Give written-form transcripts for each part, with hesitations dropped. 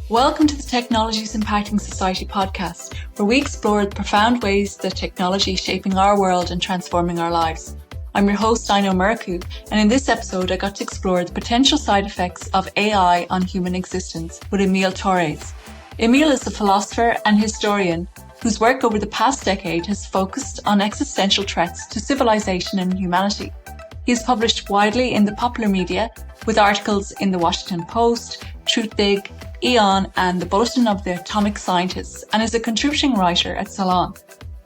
Welcome to the Technologies Impacting Society podcast, where we explore the profound ways that technology is shaping our world and transforming our lives. I'm your host, inaomurchu, and in this episode I got to explore the potential side effects of AI on human existence with Emil Torres. Emil is a philosopher and historian whose work over the past decade has focused on existential threats to civilization and humanity. He is published widely in the popular media with articles in the Washington Post, Truthdig, Aeon and the Bulletin of the Atomic Scientists, and is a contributing writer at Salon.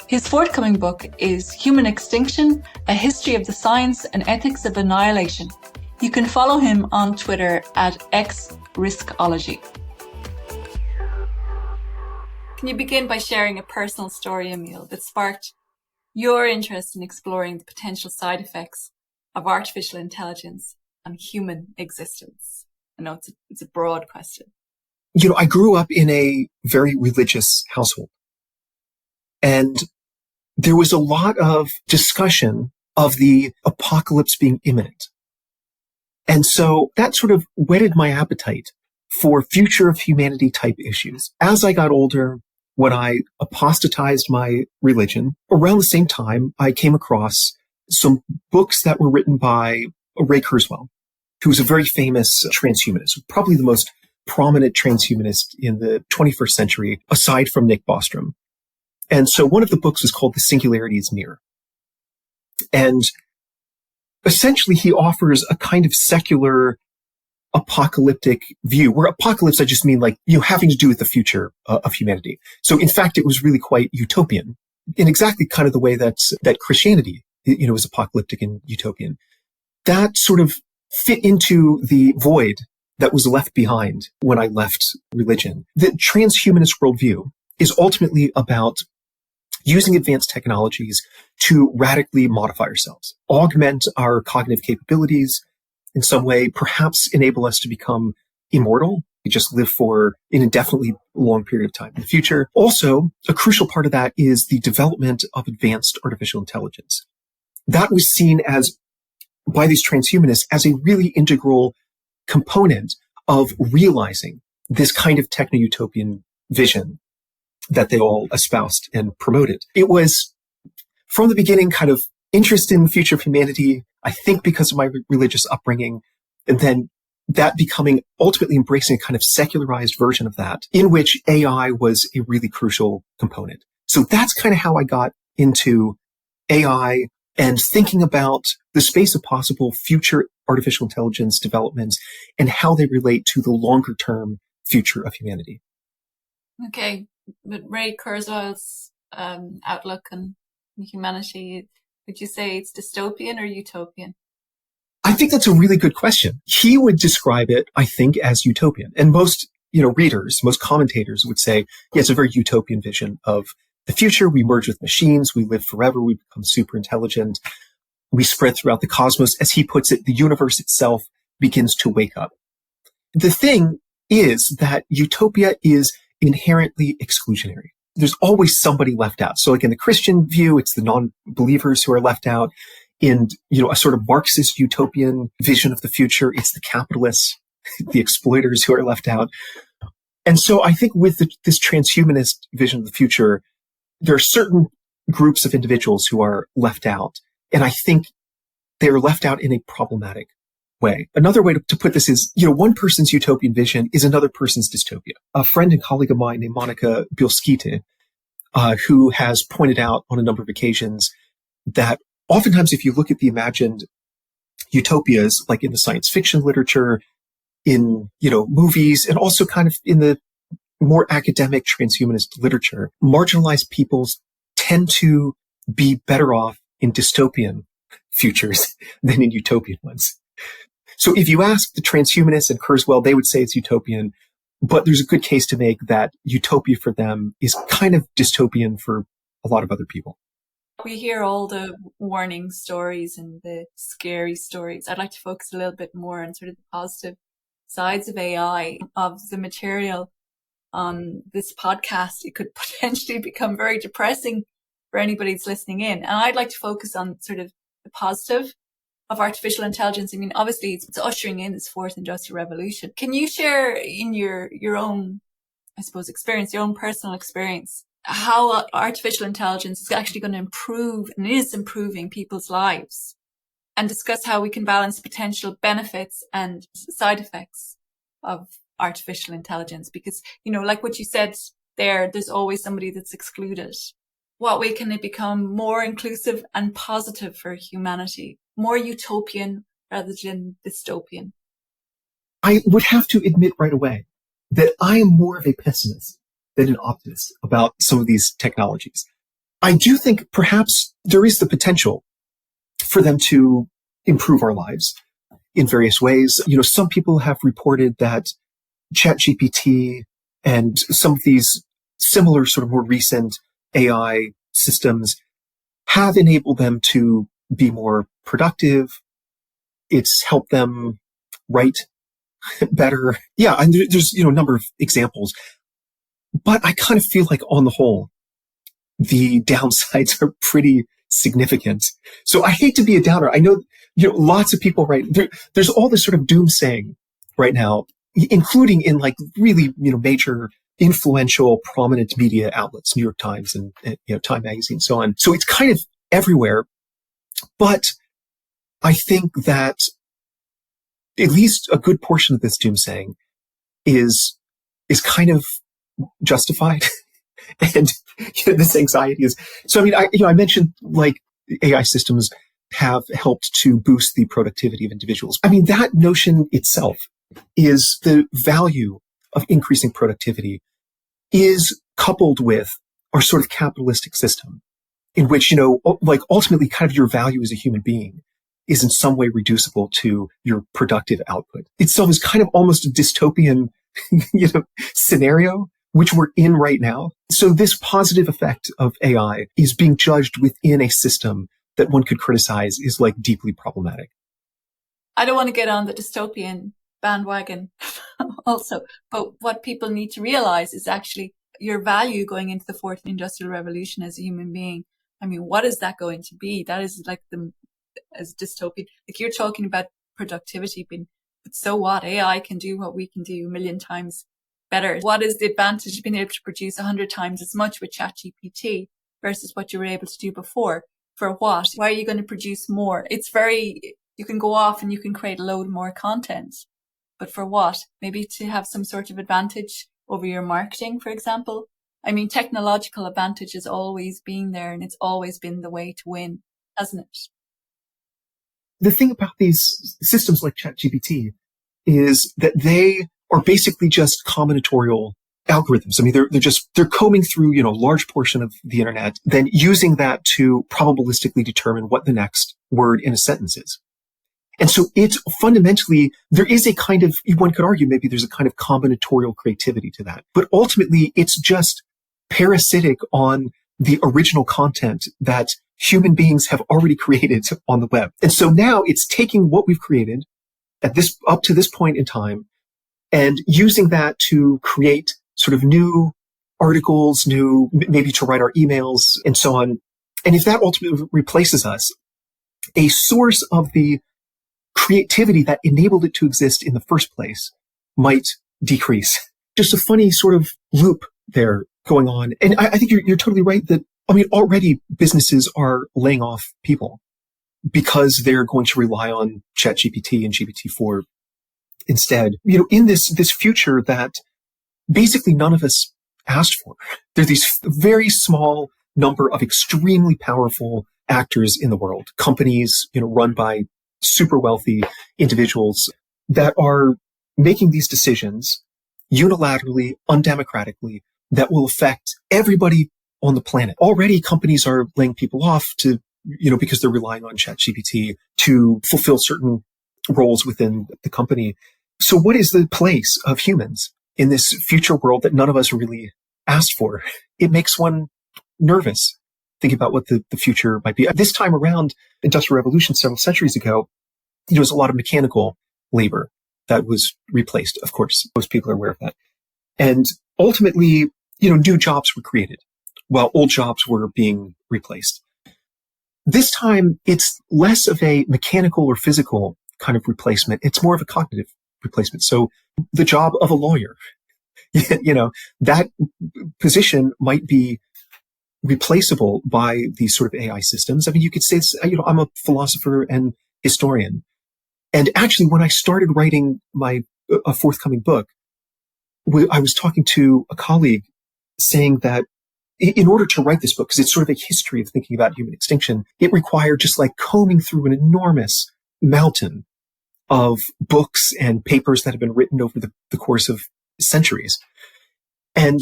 His forthcoming book is Human Extinction, A History of the Science and Ethics of Annihilation. You can follow him on Twitter at xriskology. Can you begin by sharing a personal story, Emil, that sparked your interest in exploring the potential side effects of artificial intelligence on human existence? I know it's a broad question. I grew up in a very religious household, and there was a lot of discussion of the apocalypse being imminent. And so that sort of whetted my appetite for future of humanity type issues. As I got older, when I apostatized my religion, around the same time, I came across some books that were written by Ray Kurzweil, who was a very famous transhumanist, probably the most prominent transhumanist in the 21st century, aside from Nick Bostrom. And so one of the books was called The Singularity is Near. And essentially he offers a kind of secular apocalyptic view, where apocalypse, I just mean having to do with the future of humanity. So in fact, it was really quite utopian in exactly kind of the way that Christianity, is apocalyptic and utopian. That sort of fit into the void that was left behind when I left religion. The transhumanist worldview is ultimately about using advanced technologies to radically modify ourselves, augment our cognitive capabilities in some way, perhaps enable us to become immortal. We just live for an indefinitely long period of time in the future. Also, a crucial part of that is the development of advanced artificial intelligence. That was seen as, by these transhumanists, as a really integral component of realizing this kind of techno-utopian vision that they all espoused and promoted. It was, from the beginning, kind of interest in the future of humanity, I think because of my religious upbringing, and then that becoming ultimately embracing a kind of secularized version of that, in which AI was a really crucial component. So that's kind of how I got into AI and thinking about the space of possible future artificial intelligence developments and how they relate to the longer term future of humanity. Okay, but Ray Kurzweil's outlook on humanity, would you say it's dystopian or utopian? I think that's a really good question. He would describe it, I think, as utopian. And most, readers, most commentators would say, yeah, it's a very utopian vision of the future. We merge with machines. We live forever. We become super intelligent. We spread throughout the cosmos. As he puts it, the universe itself begins to wake up. The thing is that utopia is inherently exclusionary. There's always somebody left out. So like in the Christian view, it's the non-believers who are left out. In, a sort of Marxist utopian vision of the future, it's the capitalists, the exploiters who are left out. And so I think with this transhumanist vision of the future, there are certain groups of individuals who are left out. And I think they're left out in a problematic way. Another way to put this is, one person's utopian vision is another person's dystopia. A friend and colleague of mine named Monica Bielskite, who has pointed out on a number of occasions that oftentimes if you look at the imagined utopias, like in the science fiction literature, in, movies, and also kind of in the more academic transhumanist literature, marginalized peoples tend to be better off in dystopian futures than in utopian ones. So if you ask the transhumanists and Kurzweil, they would say it's utopian, but there's a good case to make that utopia for them is kind of dystopian for a lot of other people. We hear all the warning stories and the scary stories. I'd like to focus a little bit more on sort of the positive sides of AI, of the material on this podcast. It could potentially become very depressing for anybody that's listening in. And I'd like to focus on sort of the positive of artificial intelligence. I mean, obviously it's ushering in this fourth industrial revolution. Can you share in your own I suppose, experience, your own personal experience, how artificial intelligence is actually going to improve and is improving people's lives, and discuss how we can balance potential benefits and side effects of artificial intelligence. Because, like what you said there's always somebody that's excluded. What way can it become more inclusive and positive for humanity, more utopian rather than dystopian? I would have to admit right away that I am more of a pessimist than an optimist about some of these technologies. I do think perhaps there is the potential for them to improve our lives in various ways. Some people have reported that ChatGPT and some of these similar sort of more recent AI systems have enabled them to be more productive. It's helped them write better. Yeah, and there's, a number of examples. But I kind of feel like on the whole, the downsides are pretty significant. So I hate to be a downer. I know, lots of people, right? There's all this sort of doomsaying right now, including in like really, major influential, prominent media outlets, New York Times and Time Magazine, so on. So it's kind of everywhere. But I think that at least a good portion of this doomsaying is kind of justified. And this anxiety is, so I mean, I mentioned like AI systems have helped to boost the productivity of individuals. I mean, that notion itself is the value of increasing productivity is coupled with our sort of capitalistic system in which, like ultimately kind of your value as a human being is in some way reducible to your productive output. Itself is kind of almost a dystopian, scenario, which we're in right now. So this positive effect of AI is being judged within a system that one could criticize is like deeply problematic. I don't want to get on the dystopian bandwagon also, but what people need to realize is actually your value going into the fourth industrial revolution as a human being. I mean, what is that going to be? That is like as dystopian. Like you're talking about productivity being, but so what? AI can do what we can do a million times better. What is the advantage of being able to produce 100 times as much with ChatGPT versus what you were able to do before? For what? Why are you going to produce more? You can go off and you can create a load more content. But for what? Maybe to have some sort of advantage over your marketing, for example. I mean, technological advantage has always been there and it's always been the way to win, hasn't it? The thing about these systems like ChatGPT is that they are basically just combinatorial algorithms. I mean, they're combing through, a large portion of the internet, then using that to probabilistically determine what the next word in a sentence is. And so it's fundamentally, there is a kind of, one could argue maybe there's a kind of combinatorial creativity to that. But ultimately, it's just parasitic on the original content that human beings have already created on the web. And so now it's taking what we've created up to this point in time and using that to create sort of new articles, maybe to write our emails and so on. And if that ultimately replaces us, a source of the creativity that enabled it to exist in the first place might decrease. Just a funny sort of loop there going on. And I think you're totally right that, I mean, already businesses are laying off people because they're going to rely on ChatGPT and GPT-4 instead. In this future that basically none of us asked for. There are these very small number of extremely powerful actors in the world, companies, run by super wealthy individuals that are making these decisions unilaterally, undemocratically, that will affect everybody on the planet. Already companies are laying people off because they're relying on ChatGPT to fulfill certain roles within the company. So what is the place of humans in this future world that none of us really asked for? It makes one nervous. Think about what the future might be. This time around, Industrial Revolution several centuries ago, there was a lot of mechanical labor that was replaced. Of course, most people are aware of that. And ultimately, new jobs were created while old jobs were being replaced. This time, it's less of a mechanical or physical kind of replacement. It's more of a cognitive replacement. So the job of a lawyer, You know, that position might be replaceable by these sort of AI systems. I mean, you could say, I'm a philosopher and historian. And actually, when I started writing a forthcoming book, I was talking to a colleague saying that in order to write this book, because it's sort of a history of thinking about human extinction, it required just like combing through an enormous mountain of books and papers that have been written over the course of centuries. And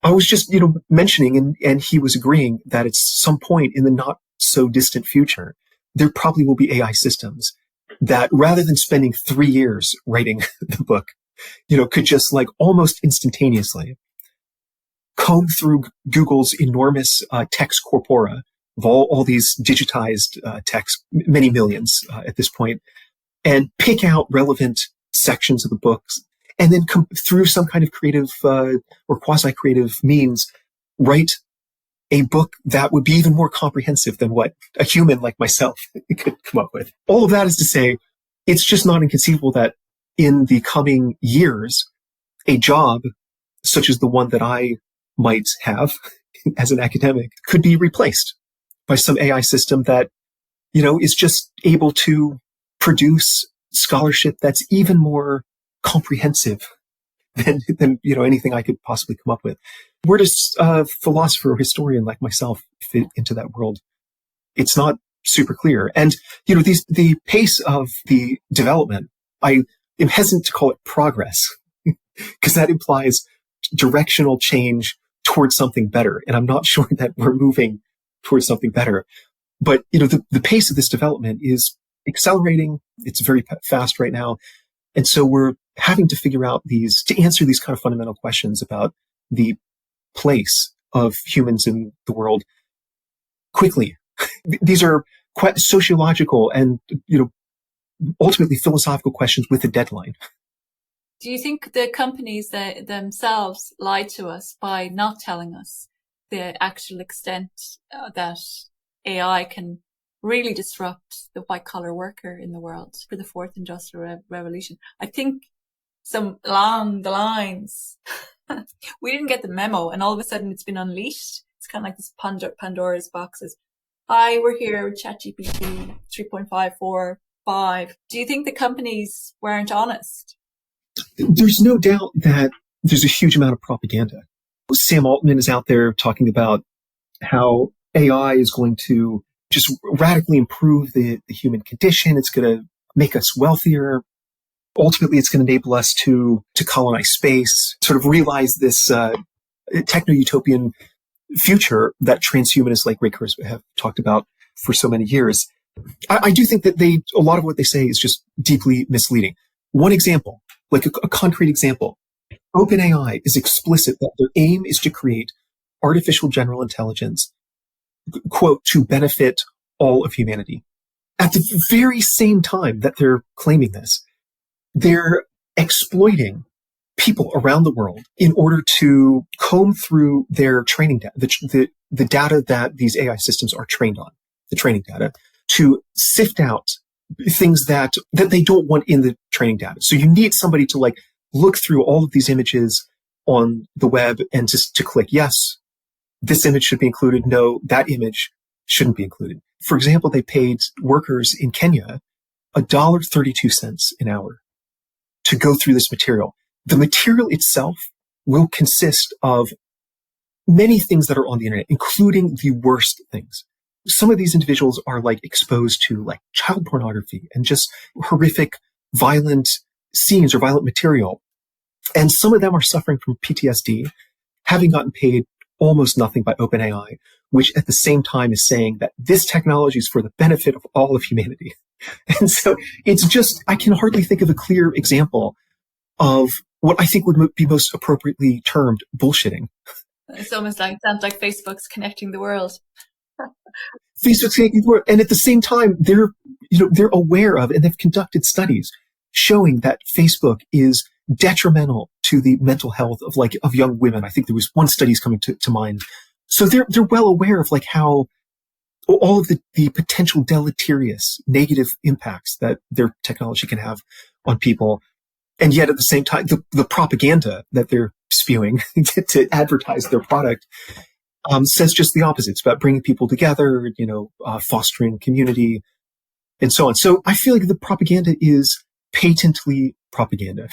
I was just, mentioning, and he was agreeing that at some point in the not so distant future, there probably will be AI systems that rather than spending 3 years writing the book, could just like almost instantaneously comb through Google's enormous text corpora of all these digitized text, many millions at this point, and pick out relevant sections of the books, and then through some kind of creative or quasi-creative means, write a book that would be even more comprehensive than what a human like myself could come up with. All of that is to say, it's just not inconceivable that in the coming years, a job such as the one that I might have as an academic could be replaced by some AI system that, is just able to produce scholarship that's even more comprehensive than anything I could possibly come up with. Where does a philosopher or historian like myself fit into that world? It's not super clear. And, the pace of the development, I am hesitant to call it progress because that implies directional change towards something better. And I'm not sure that we're moving towards something better. But, the pace of this development is accelerating. It's very fast right now. And so we're having to figure out to answer these kind of fundamental questions about the place of humans in the world quickly. These are quite sociological and, ultimately philosophical questions with a deadline. Do you think the companies themselves lied to us by not telling us the actual extent that AI can really disrupt the white-collar worker in the world for the fourth industrial revolution? I think some along the lines, we didn't get the memo, and all of a sudden it's been unleashed. It's kind of like this Pandora's boxes. Hi, we're here with ChatGPT 3.545. Do you think the companies weren't honest? There's no doubt that there's a huge amount of propaganda. Sam Altman is out there talking about how AI is going to just radically improve the human condition. It's going to make us wealthier. Ultimately, it's going to enable us to colonize space, sort of realize this techno-utopian future that transhumanists like Ray Kurzweil have talked about for so many years. I do think that a lot of what they say is just deeply misleading. One example, like a concrete example, OpenAI is explicit that their aim is to create artificial general intelligence, quote, to benefit all of humanity. At the very same time that they're claiming this, they're exploiting people around the world in order to comb through their training data, the data that these AI systems are trained on, the training data, to sift out things that they don't want in the training data. So you need somebody to like look through all of these images on the web and just to click, yes, this image should be included. No, that image shouldn't be included. For example, they paid workers in Kenya $1.32 an hour to go through this material. The material itself will consist of many things that are on the internet, including the worst things. Some of these individuals are like exposed to like child pornography and just horrific, violent scenes or violent material. And some of them are suffering from PTSD, having gotten paid almost nothing by OpenAI, which at the same time is saying that this technology is for the benefit of all of humanity. And so it's just, I can hardly think of a clear example of what I think would be most appropriately termed bullshitting. It's almost like, it sounds like Facebook's connecting the world. Facebook's connecting the world. And at the same time, they're aware of, and they've conducted studies showing that Facebook is detrimental to the mental health of young women. I think there was one study's coming to mind. So they're well aware of like how all of the potential deleterious negative impacts that their technology can have on people. And yet at the same time, the propaganda that they're spewing to advertise their product, says just the opposite. It's about bringing people together, fostering community, and so on. So I feel like the propaganda is patently propaganda.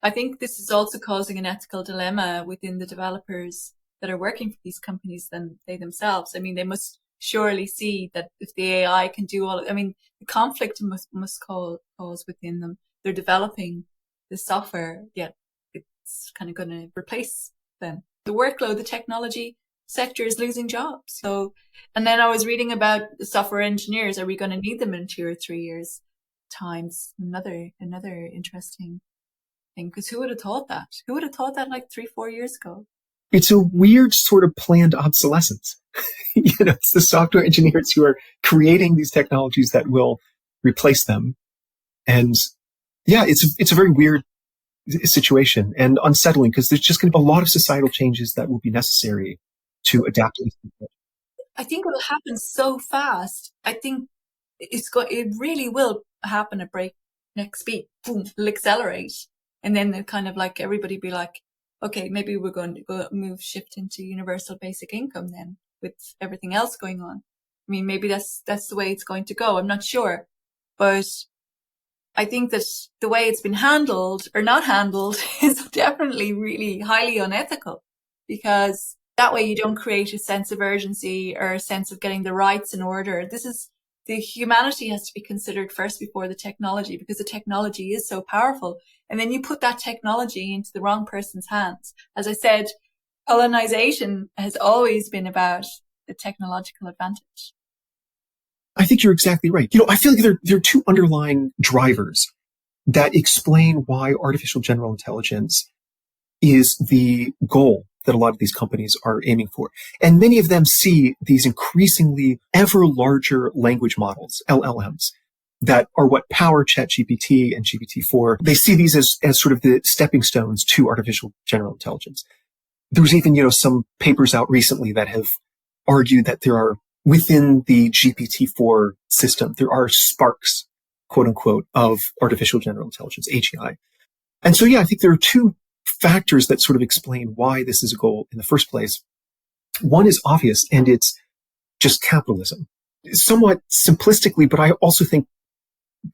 I think this is also causing an ethical dilemma within the developers that are working for these companies than they themselves. I mean, they must surely see that if the AI can do the conflict must cause within them. They're developing the software, yet it's kind of going to replace them. The workload, the technology sector is losing jobs. So, and then I was reading about the software engineers. Are we going to need them in 2 or 3 years' times? Another interesting thing, because who would have thought that? Who would have thought that like 3-4 years ago? It's a weird sort of planned obsolescence. It's the software engineers who are creating these technologies that will replace them. And yeah, it's a very weird situation and unsettling, because there's just going to be a lot of societal changes that will be necessary to adapt to this. I think it will happen so fast. I think it really will happen at breakneck speed. Boom, it'll accelerate. And then they'll kind of like everybody be like, okay, maybe we're going to go shift into universal basic income then, with everything else going on. I mean, maybe that's the way it's going to go. I'm not sure. But I think that the way it's been handled or not handled is definitely really highly unethical, because that way you don't create a sense of urgency or a sense of getting the rights in order. The humanity has to be considered first before the technology, because the technology is so powerful. And then you put that technology into the wrong person's hands. As I said, colonization has always been about the technological advantage. I think you're exactly right. I feel like there are two underlying drivers that explain why artificial general intelligence is the goal that a lot of these companies are aiming for. And many of them see these increasingly ever larger language models, LLMs, that are what power ChatGPT and GPT-4. They see these as sort of the stepping stones to artificial general intelligence. There was even, some papers out recently that have argued that there are, within the GPT-4 system, there are sparks, quote unquote, of artificial general intelligence, AGI. And so, yeah, I think there are two factors that sort of explain why this is a goal in the first place. One is obvious, and it's just capitalism. Somewhat simplistically, but I also think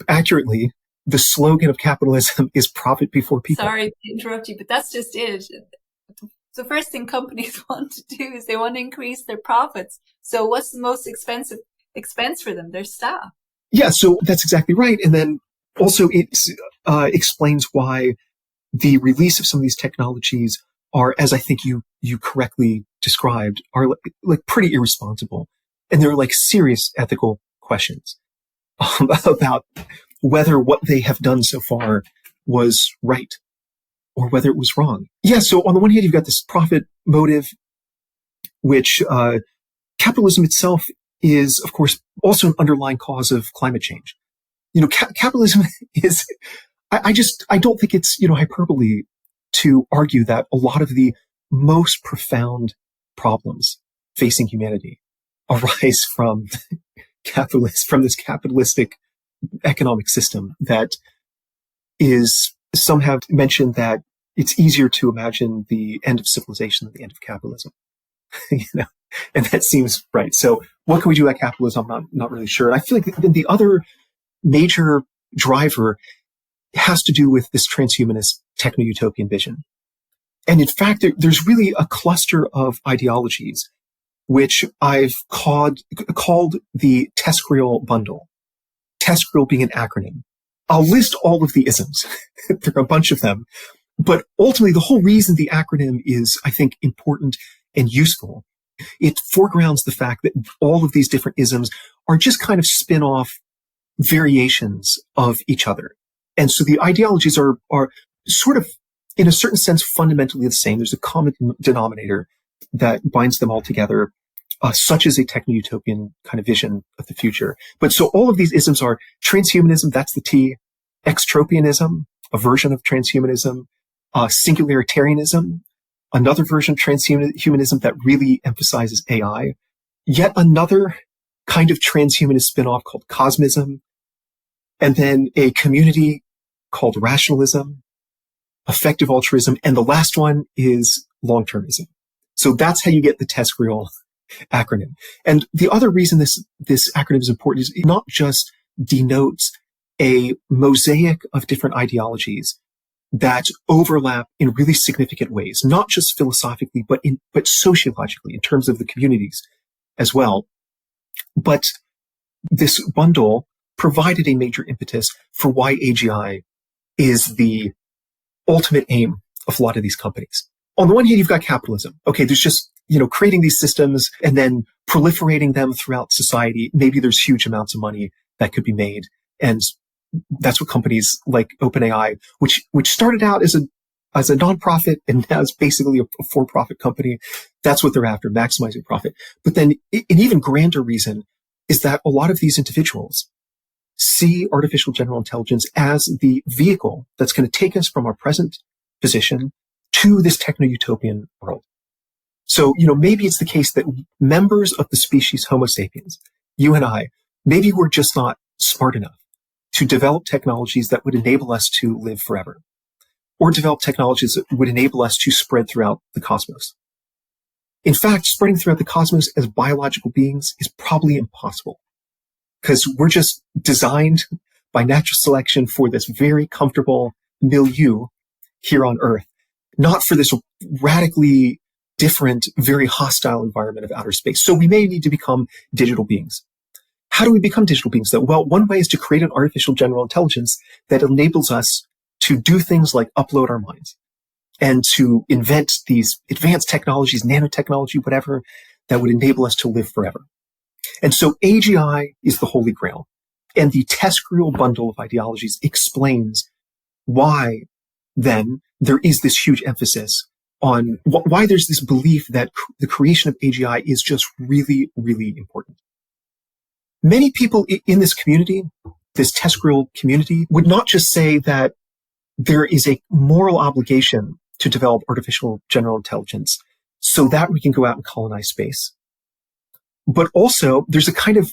accurately, the slogan of capitalism is profit before people. Sorry to interrupt you, but that's just it. The first thing companies want to do is they want to increase their profits. So what's the most expensive expense for them? Their staff. Yeah, so that's exactly right. And then also it explains why the release of some of these technologies are, as I think you correctly described, are like pretty irresponsible. And they're like serious ethical questions about whether what they have done so far was right or whether it was wrong. Yeah, so on the one hand, you've got this profit motive, which capitalism itself is, of course, also an underlying cause of climate change. Capitalism is, I don't think it's, hyperbole to argue that a lot of the most profound problems facing humanity arise from this capitalistic economic system that is, some have mentioned that it's easier to imagine the end of civilization than the end of capitalism. And that seems right. So what can we do at capitalism? I'm not really sure. And I feel like the other major driver has to do with this transhumanist techno-utopian vision. And in fact, there's really a cluster of ideologies which I've called the TESCREAL bundle. TESCREAL being an acronym. I'll list all of the isms. There are a bunch of them. But ultimately, the whole reason the acronym is, I think, important and useful, it foregrounds the fact that all of these different isms are just kind of spin-off variations of each other. And so the ideologies are sort of, in a certain sense, fundamentally the same. There's a common denominator that binds them all together, such as a techno-utopian kind of vision of the future. But so all of these isms are transhumanism, that's the T, extropianism, a version of transhumanism, singularitarianism, another version of transhumanism that really emphasizes AI, yet another kind of transhumanist spin-off called cosmism, and then a community called rationalism, effective altruism, and the last one is long-termism. So that's how you get the TESCREAL acronym. And the other reason this acronym is important is it not just denotes a mosaic of different ideologies that overlap in really significant ways, not just philosophically, but sociologically in terms of the communities as well. But this bundle provided a major impetus for why AGI is the ultimate aim of a lot of these companies. On the one hand, you've got capitalism. Okay, there's just, creating these systems and then proliferating them throughout society. Maybe there's huge amounts of money that could be made. And that's what companies like OpenAI, which started out as a nonprofit and now is basically a for-profit company. That's what they're after, maximizing profit. But then an even grander reason is that a lot of these individuals see artificial general intelligence as the vehicle that's going to take us from our present position to this techno-utopian world. So, maybe it's the case that members of the species Homo sapiens, you and I, maybe we're just not smart enough to develop technologies that would enable us to live forever, or develop technologies that would enable us to spread throughout the cosmos. In fact, spreading throughout the cosmos as biological beings is probably impossible, because we're just designed by natural selection for this very comfortable milieu here on Earth, not for this radically different, very hostile environment of outer space. So we may need to become digital beings. How do we become digital beings, though? Well, one way is to create an artificial general intelligence that enables us to do things like upload our minds and to invent these advanced technologies, nanotechnology, whatever, that would enable us to live forever. And so AGI is the holy grail. And the TESCREAL bundle of ideologies explains why, then, there is this huge emphasis on why there's this belief that the creation of AGI is just really, really important. Many people in this community, this TESCREAL community, would not just say that there is a moral obligation to develop artificial general intelligence so that we can go out and colonize space, but also there's a kind of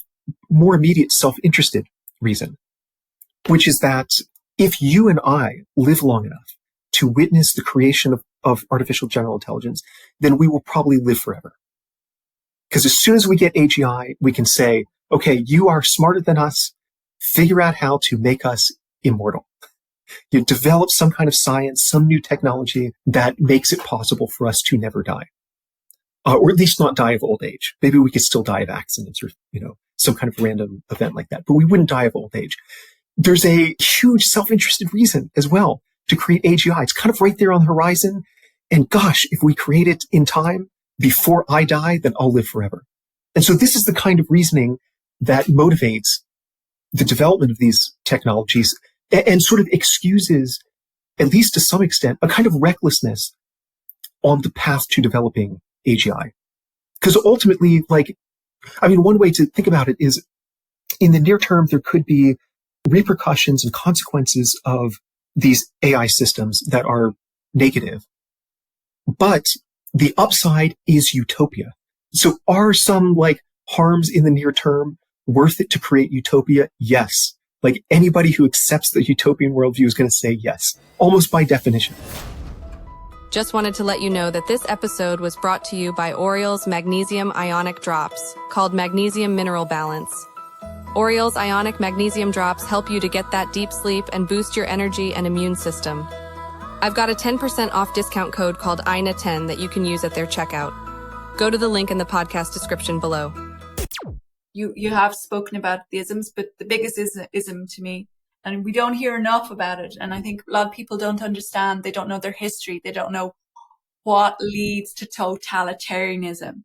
more immediate self-interested reason, which is that if you and I live long enough to witness the creation of artificial general intelligence, then we will probably live forever. Because as soon as we get AGI, we can say, okay, you are smarter than us. Figure out how to make us immortal. You develop some kind of science, some new technology that makes it possible for us to never die. Or at least not die of old age. Maybe we could still die of accidents or, some kind of random event like that, but we wouldn't die of old age. There's a huge self-interested reason as well to create AGI. It's kind of right there on the horizon. And gosh, if we create it in time before I die, then I'll live forever. And so this is the kind of reasoning that motivates the development of these technologies and sort of excuses, at least to some extent, a kind of recklessness on the path to developing AGI. Because ultimately, one way to think about it is in the near term, there could be repercussions and consequences of these AI systems that are negative. But the upside is utopia. So are some harms in the near term worth it to create utopia? Yes. Anybody who accepts the utopian worldview is going to say yes, almost by definition. Just wanted to let you know that this episode was brought to you by Oriel's Magnesium Ionic Drops, called Magnesium Mineral Balance. Oriel's Ionic Magnesium Drops help you to get that deep sleep and boost your energy and immune system. I've got a 10% off discount code called INA10 that you can use at their checkout. Go to the link in the podcast description below. You have spoken about the isms, but the biggest ism to me, and we don't hear enough about it. And I think a lot of people don't understand. They don't know their history. They don't know what leads to totalitarianism.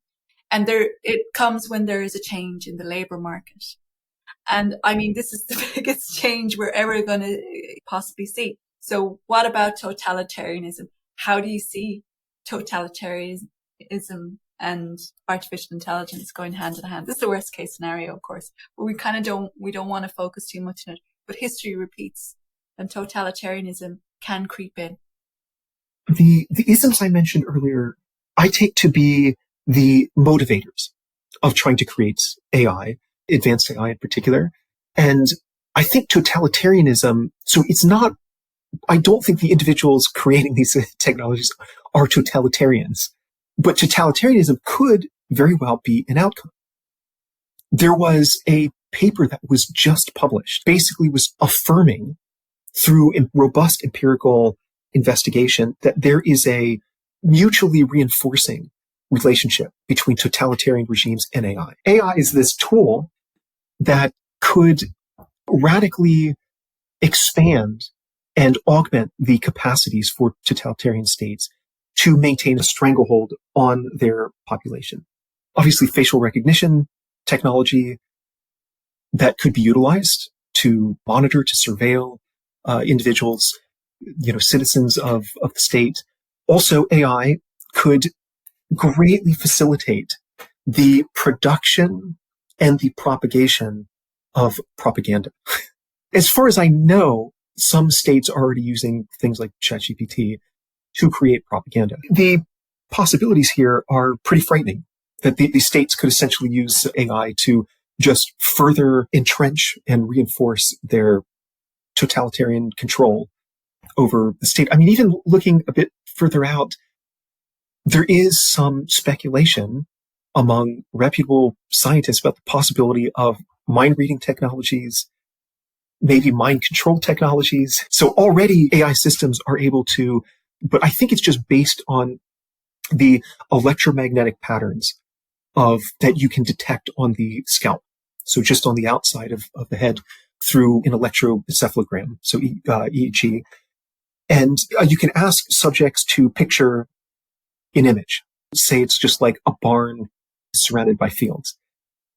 And it comes when there is a change in the labor market. And this is the biggest change we're ever going to possibly see. So what about totalitarianism? How do you see totalitarianism and artificial intelligence going hand in hand? This is the worst case scenario, of course, but we don't want to focus too much on it. But history repeats, and totalitarianism can creep in. The isms I mentioned earlier, I take to be the motivators of trying to create AI, advanced AI in particular. And I think totalitarianism, so it's not I don't think the individuals creating these technologies are totalitarians, but totalitarianism could very well be an outcome. There was a paper that was just published, basically was affirming through robust empirical investigation that there is a mutually reinforcing relationship between totalitarian regimes and AI. AI is this tool that could radically expand and augment the capacities for totalitarian states to maintain a stranglehold on their population. Obviously, facial recognition technology that could be utilized to monitor, to surveil individuals, citizens of the state. Also, AI could greatly facilitate the production and the propagation of propaganda. As far as I know, some states are already using things like ChatGPT to create propaganda. The possibilities here are pretty frightening, that the states could essentially use AI to just further entrench and reinforce their totalitarian control over the state. I mean, even looking a bit further out, there is some speculation among reputable scientists about the possibility of mind-reading technologies, maybe mind control technologies. So already AI systems are able to, but I think it's just based on the electromagnetic patterns that you can detect on the scalp. So just on the outside of the head through an electroencephalogram, so EEG. And you can ask subjects to picture an image. Say it's just like a barn surrounded by fields.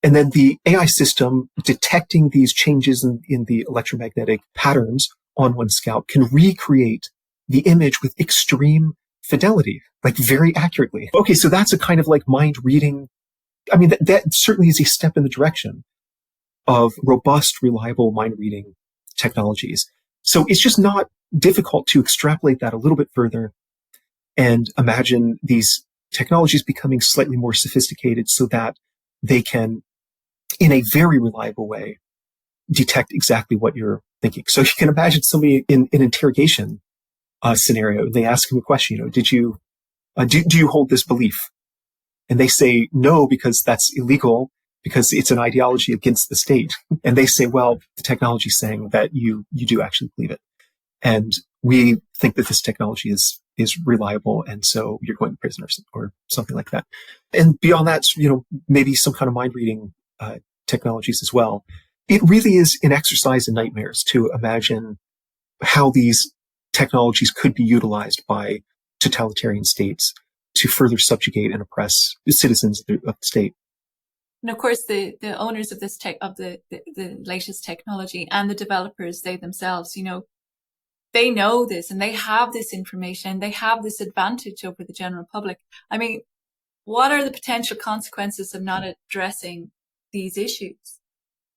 And then the AI system detecting these changes in the electromagnetic patterns on one's scalp can recreate the image with extreme fidelity, like very accurately. Okay, so that's a kind of like mind reading. I mean, that certainly is a step in the direction of robust, reliable mind reading technologies. So it's just not difficult to extrapolate that a little bit further and imagine these technologies becoming slightly more sophisticated so that they can, in a very reliable way, detect exactly what you're thinking. So you can imagine somebody in an interrogation scenario, they ask him a question, do you hold this belief? And they say no, because that's illegal, because it's an ideology against the state. And they say, well, the technology is saying that you do actually believe it. And we think that this technology is reliable. And so you're going to prison or something like that. And beyond that, maybe some kind of mind reading technologies as well. It really is an exercise in nightmares to imagine how these technologies could be utilized by totalitarian states to further subjugate and oppress the citizens of the state. And of course, the owners of this of the latest technology and the developers, they themselves, they know this and they have this information. They have this advantage over the general public. I mean, what are the potential consequences of not addressing these issues?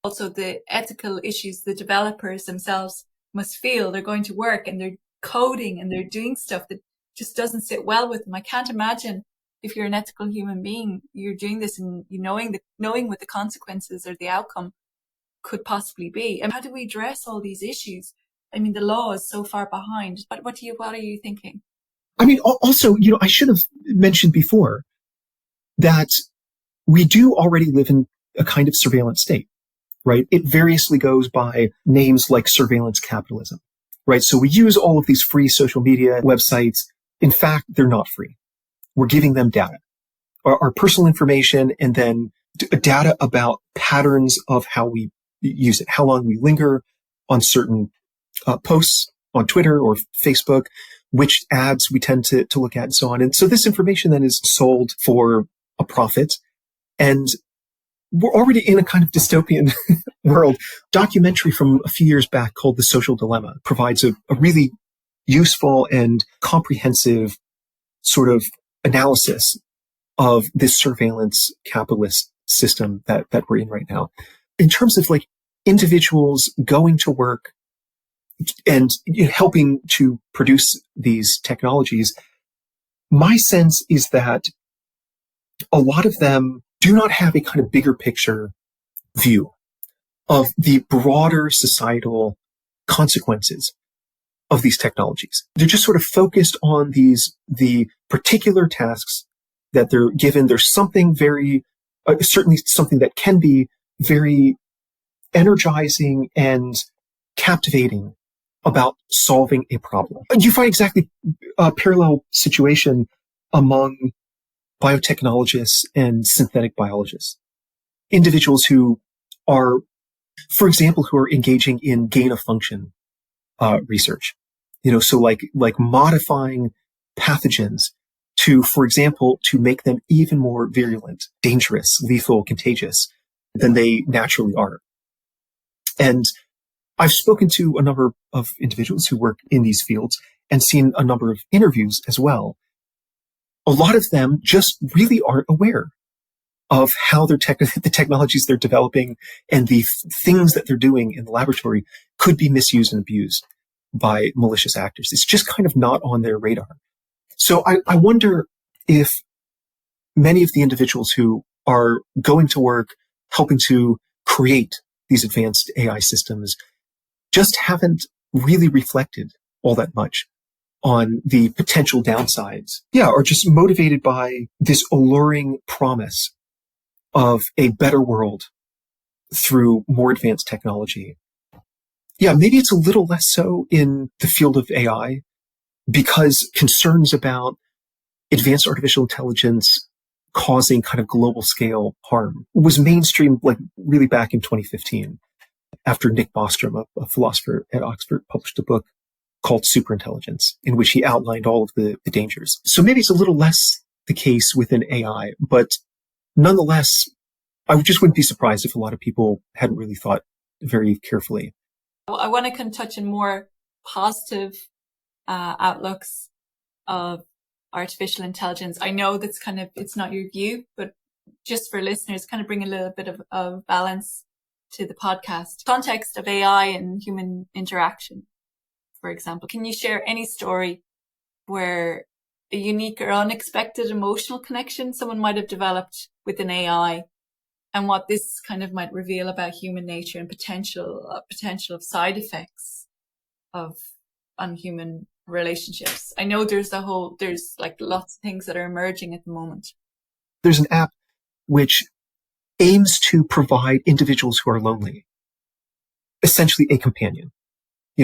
Also, the ethical issues the developers themselves must feel. They're going to work and they're coding and they're doing stuff that just doesn't sit well with them. I can't imagine if you're an ethical human being, you're doing this and knowing what the consequences or the outcome could possibly be. And how do we address all these issues? I mean, the law is so far behind. But what are you thinking? I mean, also, I should have mentioned before that we do already live in a kind of surveillance state, right? It variously goes by names like surveillance capitalism, right? So we use all of these free social media websites. In fact, they're not free. We're giving them data, our personal information, and then data about patterns of how we use it, how long we linger on certain posts on Twitter or Facebook, which ads we tend to look at and so on. And so this information then is sold for a profit. And we're already in a kind of dystopian world. Documentary from a few years back called The Social Dilemma provides a really useful and comprehensive sort of analysis of this surveillance capitalist system that we're in right now. In terms of like individuals going to work and helping to produce these technologies, my sense is that a lot of them do not have a kind of bigger picture view of the broader societal consequences of these technologies. They're just sort of focused on the particular tasks that they're given. There's something very, certainly something that can be very energizing and captivating about solving a problem. You find exactly a parallel situation among biotechnologists and synthetic biologists. Individuals who are, for example, who are engaging in gain of function research. So like modifying pathogens to, for example, to make them even more virulent, dangerous, lethal, contagious than they naturally are. And I've spoken to a number of individuals who work in these fields and seen a number of interviews as well. A lot of them just really aren't aware of how the technologies they're developing and the things that they're doing in the laboratory could be misused and abused by malicious actors. It's just kind of not on their radar. So I wonder if many of the individuals who are going to work helping to create these advanced AI systems just haven't really reflected all that much on the potential downsides. Yeah, or just motivated by this alluring promise of a better world through more advanced technology. Yeah, maybe it's a little less so in the field of AI because concerns about advanced artificial intelligence causing kind of global scale harm was mainstream like really back in 2015 after Nick Bostrom, a philosopher at Oxford, published a book called Superintelligence, in which he outlined all of the dangers. So maybe it's a little less the case within AI, but nonetheless, I just wouldn't be surprised if a lot of people hadn't really thought very carefully. I want to kind of touch on more positive outlooks of artificial intelligence. I know that's kind of, it's not your view, but just for listeners, kind of bring a little bit of balance to the podcast. Context of AI and human interaction, for example. Can you share any story where a unique or unexpected emotional connection someone might have developed with an AI and what this kind of might reveal about human nature and potential of side effects of unhuman relationships? I know there's like lots of things that are emerging at the moment. There's an app which aims to provide individuals who are lonely, essentially a companion,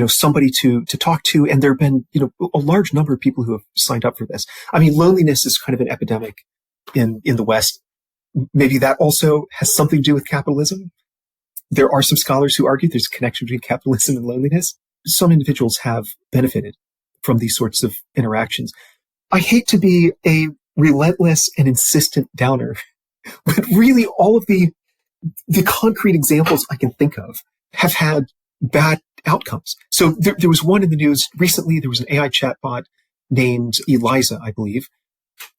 somebody to talk to. And there have been, a large number of people who have signed up for this. I mean, loneliness is kind of an epidemic in the West. Maybe that also has something to do with capitalism. There are some scholars who argue there's a connection between capitalism and loneliness. Some individuals have benefited from these sorts of interactions. I hate to be a relentless and insistent downer, but really all of the concrete examples I can think of have had bad outcomes. So there was one in the news recently. There was an AI chatbot named Eliza, I believe.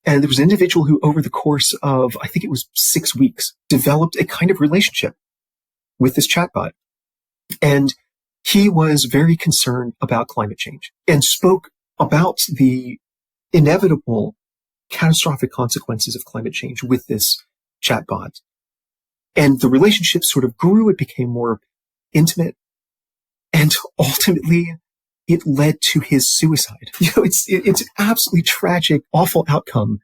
And there was an individual who, over the course of, I think it was 6 weeks, developed a kind of relationship with this chatbot. And he was very concerned about climate change and spoke about the inevitable catastrophic consequences of climate change with this chatbot. And the relationship sort of grew. It became more intimate. And ultimately, it led to his suicide. It's an absolutely tragic, awful outcome.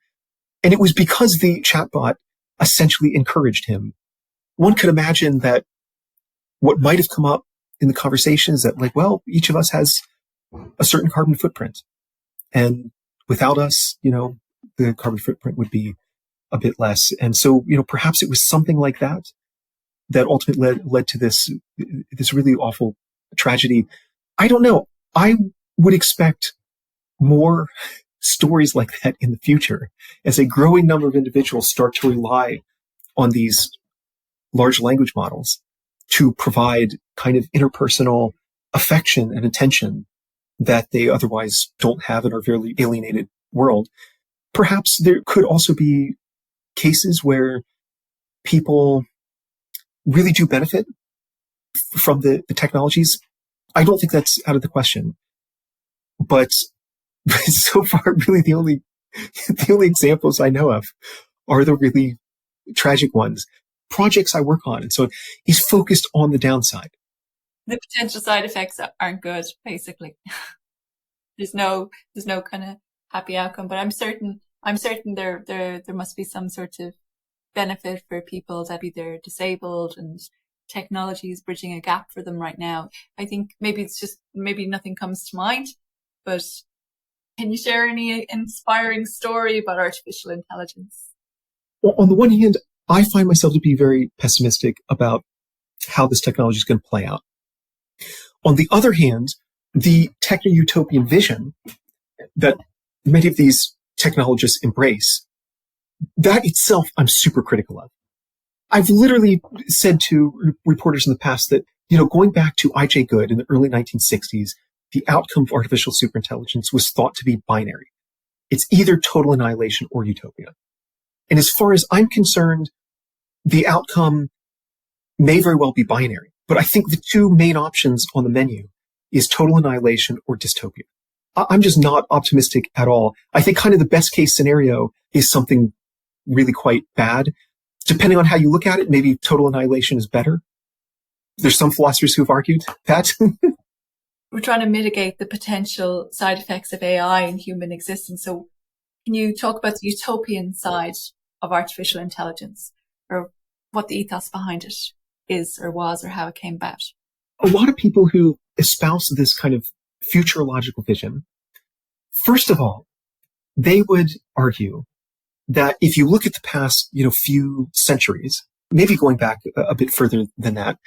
And it was because the chatbot essentially encouraged him. One could imagine that what might have come up in the conversation is that, like, well, each of us has a certain carbon footprint. And without us, the carbon footprint would be a bit less. And so, perhaps it was something like that ultimately led to this really awful tragedy. I don't know. I would expect more stories like that in the future as a growing number of individuals start to rely on these large language models to provide kind of interpersonal affection and attention that they otherwise don't have in our very alienated world. Perhaps there could also be cases where people really do benefit from the technologies. I don't think that's out of the question. But so far, really the only examples I know of are the really tragic ones. Projects I work on. And so he's focused on the downside. The potential side effects aren't good, basically. there's no kind of happy outcome. But I'm certain there must be some sort of benefit for people that be they're disabled, and technology is bridging a gap for them right now. I think maybe nothing comes to mind, but can you share any inspiring story about artificial intelligence? Well, on the one hand, I find myself to be very pessimistic about how this technology is going to play out. On the other hand, the techno-utopian vision that many of these technologists embrace, that itself I'm super critical of. I've literally said to reporters in the past that, going back to I.J. Good in the early 1960s, the outcome of artificial superintelligence was thought to be binary. It's either total annihilation or utopia. And as far as I'm concerned, the outcome may very well be binary. But I think the two main options on the menu is total annihilation or dystopia. I'm just not optimistic at all. I think kind of the best case scenario is something really quite bad. Depending on how you look at it, maybe total annihilation is better. There's some philosophers who've argued that. We're trying to mitigate the potential side effects of AI in human existence. So can you talk about the utopian side of artificial intelligence, or what the ethos behind it is or was, or how it came about? A lot of people who espouse this kind of futurological vision, first of all, they would argue that if you look at the past, few centuries, maybe going back a bit further than that,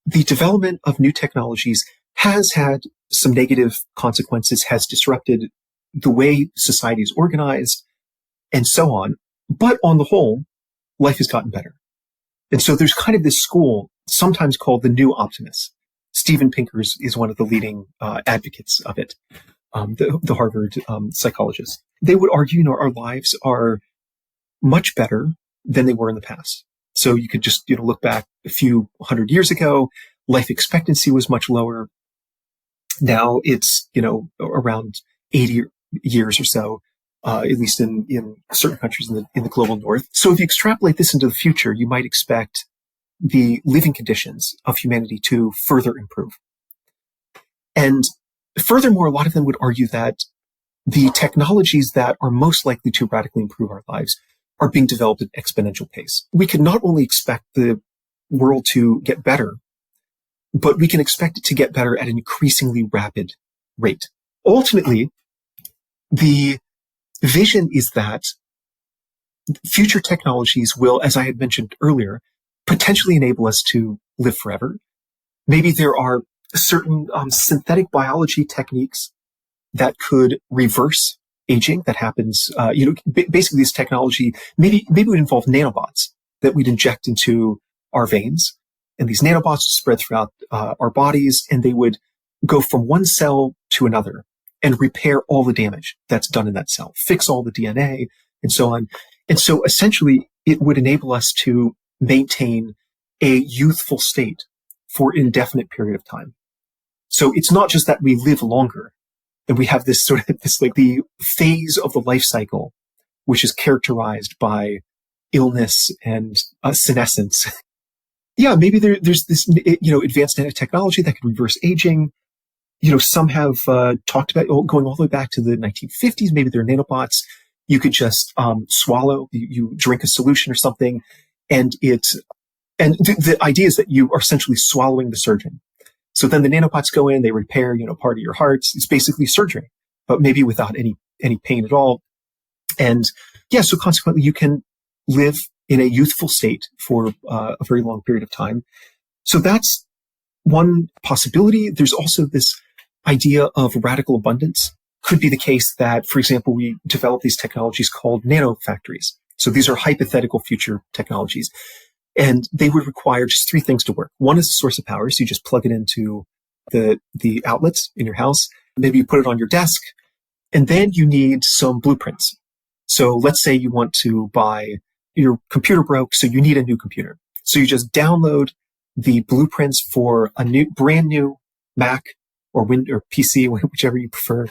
the development of new technologies has had some negative consequences, has disrupted the way society is organized, and so on. But on the whole, life has gotten better. And so there's kind of this school, sometimes called the New Optimists. Steven Pinker is one of the leading advocates of it, the Harvard psychologist. They would argue, our lives are much better than they were in the past. So you could just, look back a few hundred years ago, life expectancy was much lower. Now it's, around 80 years or so, at least in certain countries in the global north. So if you extrapolate this into the future, you might expect the living conditions of humanity to further improve. And furthermore, a lot of them would argue that the technologies that are most likely to radically improve our lives are being developed at exponential pace. We can not only expect the world to get better, but we can expect it to get better at an increasingly rapid rate. Ultimately, the vision is that future technologies will, as I had mentioned earlier, potentially enable us to live forever. Maybe there are certain synthetic biology techniques that could reverse aging that happens. Basically this technology maybe would involve nanobots that we'd inject into our veins. And these nanobots would spread throughout our bodies, and they would go from one cell to another and repair all the damage that's done in that cell, fix all the DNA, and so on. And so essentially, it would enable us to maintain a youthful state for an indefinite period of time. So it's not just that we live longer, and we have this sort of the phase of the life cycle, which is characterized by illness and senescence. Yeah, maybe there's this, advanced nanotechnology that could reverse aging. Some have talked about going all the way back to the 1950s. Maybe there are nanobots you could just swallow. You drink a solution or something, and the idea is that you are essentially swallowing the surgeon. So then the nanobots go in, they repair, part of your heart. It's basically surgery, but maybe without any pain at all. And yeah, so consequently, you can live in a youthful state for a very long period of time. So that's one possibility. There's also this idea of radical abundance. Could be the case that, for example, we develop these technologies called nanofactories. So these are hypothetical future technologies. And they would require just three things to work. One is the source of power. So you just plug it into the outlets in your house. Maybe you put it on your desk. And then you need some blueprints. So let's say you want to buy, your computer broke, so you need a new computer. So you just download the blueprints for a brand new Mac or PC, whichever you prefer.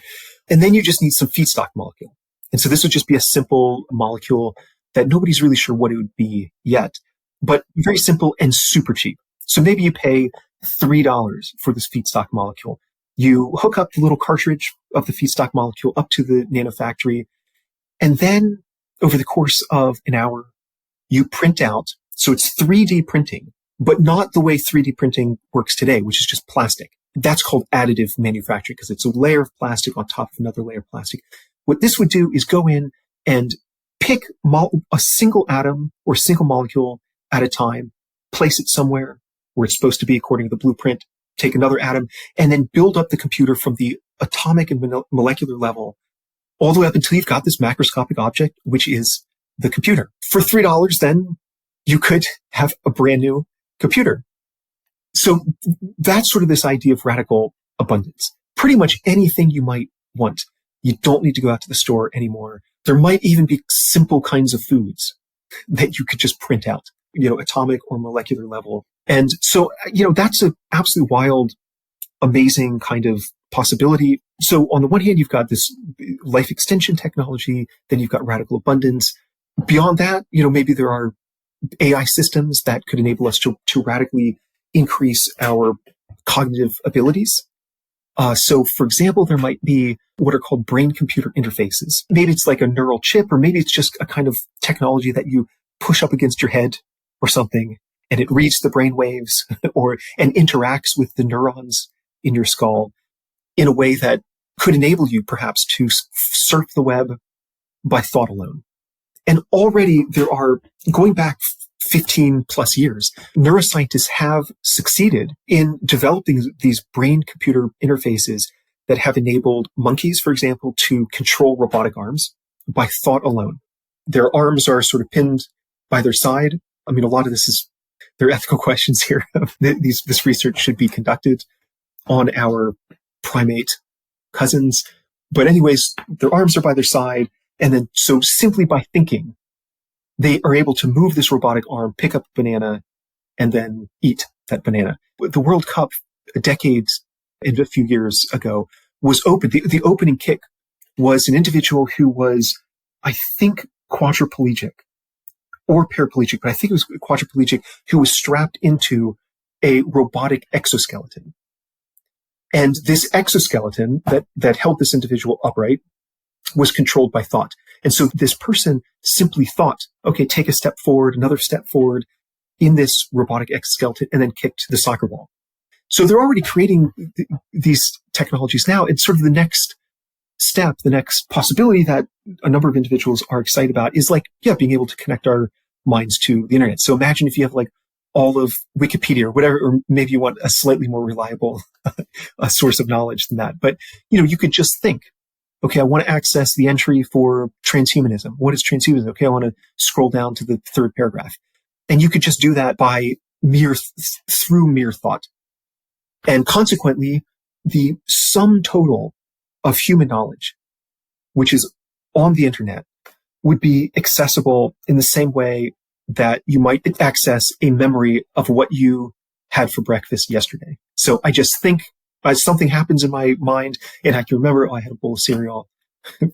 And then you just need some feedstock molecule. And so this would just be a simple molecule that nobody's really sure what it would be yet, but very simple and super cheap. So maybe you pay $3 for this feedstock molecule. You hook up the little cartridge of the feedstock molecule up to the nanofactory. And then over the course of an hour, you print out. So it's 3D printing, but not the way 3D printing works today, which is just plastic. That's called additive manufacturing because it's a layer of plastic on top of another layer of plastic. What this would do is go in and pick a single atom or single molecule at a time, place it somewhere where it's supposed to be according to the blueprint, take another atom, and then build up the computer from the atomic and molecular level all the way up until you've got this macroscopic object, which is the computer. For $3, then you could have a brand new computer. So that's sort of this idea of radical abundance. Pretty much anything you might want. You don't need to go out to the store anymore. There might even be simple kinds of foods that you could just print out, atomic or molecular level. And so, that's an absolutely wild, amazing kind of possibility. So on the one hand, you've got this life extension technology, then you've got radical abundance. Beyond that, maybe there are AI systems that could enable us to radically increase our cognitive abilities. So for example, there might be what are called brain-computer interfaces. Maybe it's like a neural chip, or maybe it's just a kind of technology that you push up against your head or something, and it reads the brain waves and interacts with the neurons in your skull in a way that could enable you perhaps to surf the web by thought alone. And already there are, going back 15 plus years, neuroscientists have succeeded in developing these brain-computer interfaces that have enabled monkeys, for example, to control robotic arms by thought alone. Their arms are sort of pinned by their side. I mean, a lot of there are ethical questions here. This research should be conducted on our primate cousins. But anyways, their arms are by their side. And then, so simply by thinking, they are able to move this robotic arm, pick up a banana, and then eat that banana. The World Cup, a few years ago, was open. The opening kick was an individual who was, I think, quadriplegic or paraplegic, but I think it was quadriplegic, who was strapped into a robotic exoskeleton. And this exoskeleton that held this individual upright was controlled by thought. And so this person simply thought, okay, take a step forward, another step forward in this robotic exoskeleton, and then kicked the soccer ball. So they're already creating these technologies now. It's sort of the next step, the next possibility that a number of individuals are excited about is being able to connect our minds to the internet. So imagine if you have all of Wikipedia or whatever, or maybe you want a slightly more reliable source of knowledge than that. But, you could just think, okay, I want to access the entry for transhumanism. What is transhumanism? Okay, I want to scroll down to the third paragraph. And you could just do that by through mere thought. And consequently, the sum total of human knowledge, which is on the internet, would be accessible in the same way that you might access a memory of what you had for breakfast yesterday. So I just think something happens in my mind and I can remember, I had a bowl of cereal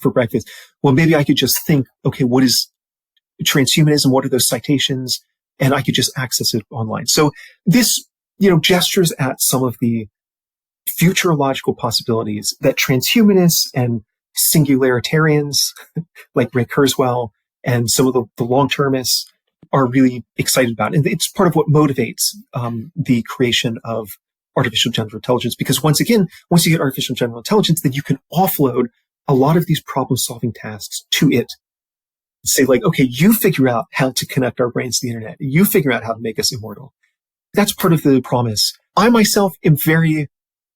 for breakfast. Well, maybe I could just think, okay, what is transhumanism? What are those citations? And I could just access it online. So this, gestures at some of the futurological possibilities that transhumanists and singularitarians like Ray Kurzweil and some of the long-termists are really excited about. And it's part of what motivates the creation of artificial general intelligence, because once you get artificial general intelligence, then you can offload a lot of these problem-solving tasks to it. Say okay, you figure out how to connect our brains to the internet. You figure out how to make us immortal. That's part of the promise. I myself am very,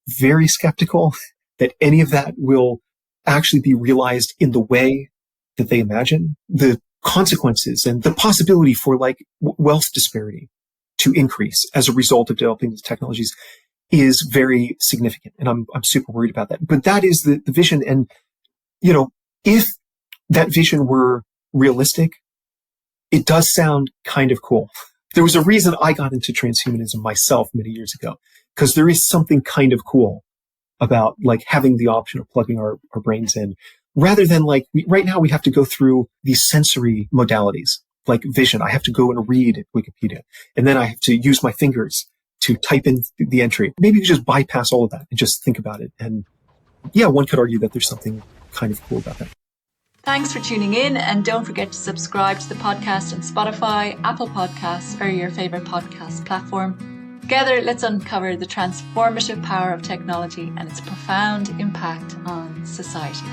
very skeptical that any of that will actually be realized in the way that they imagine. The consequences and the possibility for wealth disparity to increase as a result of developing these technologies is very significant. And I'm super worried about that. But that is the vision. And, if that vision were realistic, it does sound kind of cool. There was a reason I got into transhumanism myself many years ago, because there is something kind of cool about having the option of plugging our brains in, rather than right now we have to go through these sensory modalities like vision. I have to go and read Wikipedia, and then I have to use my fingers to type in the entry. Maybe you just bypass all of that and just think about it. And yeah, one could argue that there's something kind of cool about that. Thanks for tuning in, and don't forget to subscribe to the podcast on Spotify, Apple Podcasts, or your favorite podcast platform. Together, let's uncover the transformative power of technology and its profound impact on society.